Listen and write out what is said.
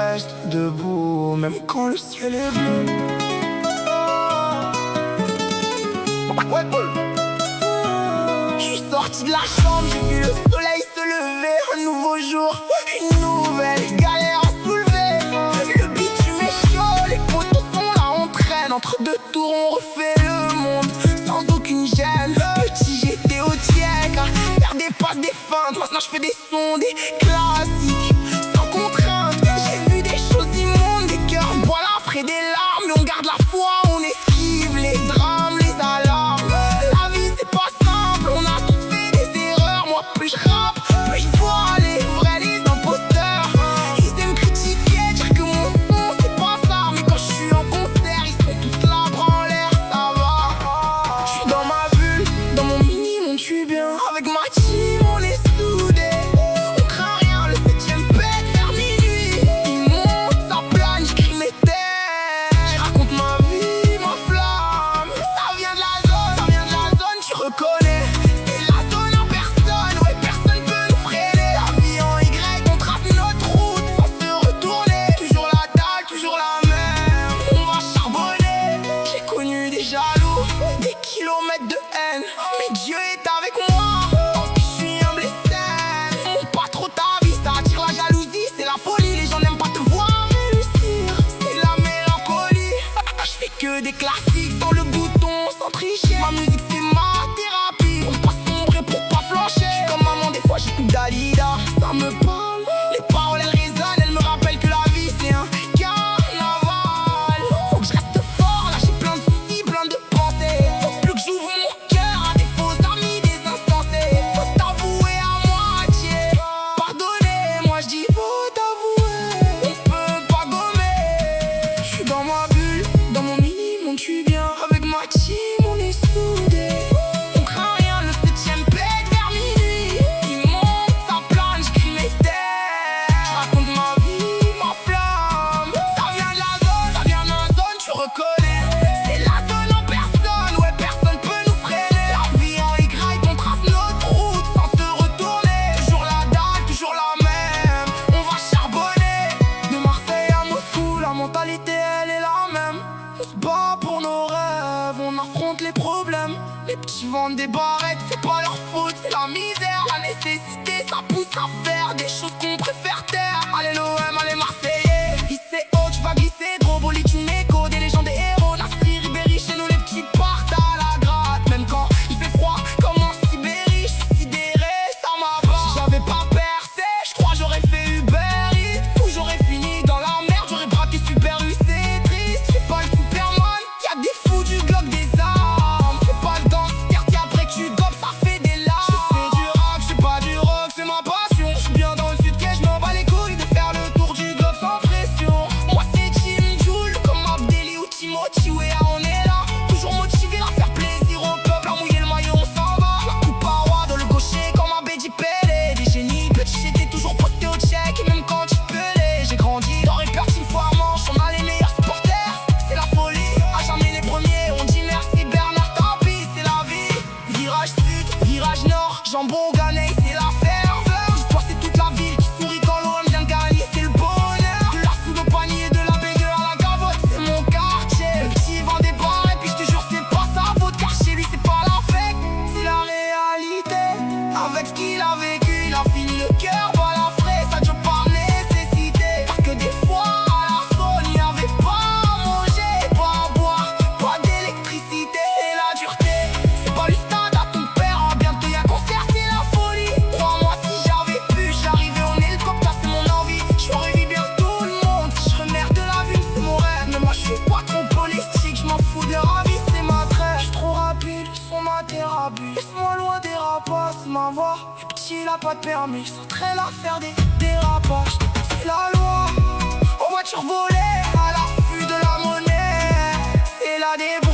reste debout, même quand le ciel est bleu. Je suis sorti de la chambre, j'ai vu le soleil se lever. Un nouveau jour, une nouvelle galère à soulever. Le bitume est chaud, les poteaux sont là, on traîne. Entre deux tours, on refait le monde sans aucune gêne. Petit, j'étais au tièque à faire des passes, des feintes. Maintenant, je fais des sons, des classiques sans contrainte. J'ai vu des choses immondes, des cœurs bois l'affre et des larmes. Mais on garde la foi, on esquive les drames, les alarmes. La vie, c'est pas simple, on a tous fait des erreurs. Moi, plus je rappe, plus je vois les vrais, les imposteurs. Ils aiment critiquer, dire que mon son, c'est pas ça. Mais quand je suis en concert, ils sont tous là, bras en l'air, ça va. Je suis dans ma bulle, dans mon mini-monde, je suis bien. Avec ma team, on est soudés. On craint rien, le 7ème pète vers minuit. Il monte, ça plane, j'écris mes textes. Je raconte ma vie, ma flamme. Ça vient de la zone, tu reconnais. C'est la zone en personne, ouais, personne peut nous freiner. La vie en Y, on trace notre route sans se retourner. Toujours la dalle, toujours la même. On va charbonner. J'ai connu des jaloux, des kilomètres de haine. Mais Dieu est avec moi. Tant que je suis humble et saine. Monte pas trop ta vie, ça attire la jalousie. C'est la folie, les gens n'aiment pas te voir réussir. C'est la mélancolie. Je fais que des classiques sans le bouton, sans tricher. Ma musique c'est ma thérapie. On pas sombrer pour pas flancher. J'suis comme maman, des fois j'écoute Dalida. Ça me parle, les paroles elles résonnent. Elles me rappellent que la vie c'est un carnaval. Faut que je reste fort, là j'ai plein de soucis, plein de pensées. Faut plus que j'ouvre mon cœur à des faux amis, des insensés. Faut t'avouer à moitié. Pardonnez, moi j'dis faut t'avouer. On peut pas gommer. J'suis dans ma bulle, dans mon mini-monde, j'suis bien. Avec ma team, on est soudés. On craint rien, le 7ème pète vers minuit. Il monte, ça plane, j'écris mes textes. Je raconte ma vie, ma flamme. Ça vient de la zone, tu reconnais. C'est la zone en personne, ouais, personne peut nous freiner. La vie en Y, on trace notre route sans se retourner. Toujours la dalle, toujours la même. On va charbonner. De Marseille à Moscou, la mentalité elle est la même. On se bat pour nos rêves, on affronte les problèmes. Les petits vendent des barrettes, c'est pas leur faute, c'est la misère. La nécessité, ça pousse à faire des choses qu'on préfère taire. Allez l'OM, allez Marseillais. Lycée haut, tu vas glisser, gros bolide, tu m'écho. Des légendes, des héros, Nasri, Ribéry. Chez nous les petits partent à la gratte. Même quand il fait froid, comme en Sibérie. Je suis sidéré, ça m'abat. Si j'avais pas percé, je crois j'aurais fait Uber Eats. Ou j'aurais fini dans la merde, j'aurais braqué Super U, c'est triste. C'est pas le Superman, y'a des fous du Glock, des armes. Fais pas le danse, quartier après que tu dopes, ça fait des larmes. Je fais du rap, j'fais pas du rock, c'est ma passion. J'suis bien dans le sud, que j'm'en bats les couilles de faire le tour du globe sans pression. Moi c'est Jim Joule, comme Abdelli ou Timothy, ouais, on est là. Toujours motivé à faire plaisir au peuple, à mouiller le maillot, on s'en va. La coupe à roi dans le gaucher, comme Abedi Pelé. Des génies, petit, j'étais toujours posté au check. Et même quand tu pelais, j'ai grandi dans Répert, une fois manche, on a les meilleurs supporters. C'est la folie, à jamais les premiers. On dit merci Bernard, tant pis, c'est la vie. Virage sud, virage nord, jambon Ganey, c'est l'affaire. Toi c'est toute la ville qui sourit quand l'OM vient gagner, c'est le bonheur. De la soude au panier, de la bégueur à la gavotte, c'est mon quartier. Le petit vend des bars et puis je te jure c'est pas sa faute. Car chez lui c'est pas la fête, c'est la réalité. Avec ce qu'il a vécu, il a fini le cœur balafré. Ça dure par nécessité. Parce que des fois à la zone il y avait pas à manger, pas à boire, pas d'électricité. C'est la dureté, c'est pas le stade à ton père. En bientôt y'a concert, c'est la folie. Crois-moi si j'avais pu, j'arrivais en hélicoptère, c'est mon envie. J'aurais vu bien tout le monde. Si je remerde de la ville, c'est mon rêve. Mais moi je suis pas trop politique, je m'en fous de leur avis, c'est ma trêve. Je suis trop rapide, son ma thérapie. Laisse-moi loin des rapaces, c'est ma voix. Le petit il a pas de permis, il s'entraîne à faire des dérapages. C'est la loi, aux voitures volées, à l'affût de la monnaie. C'est la débrouille.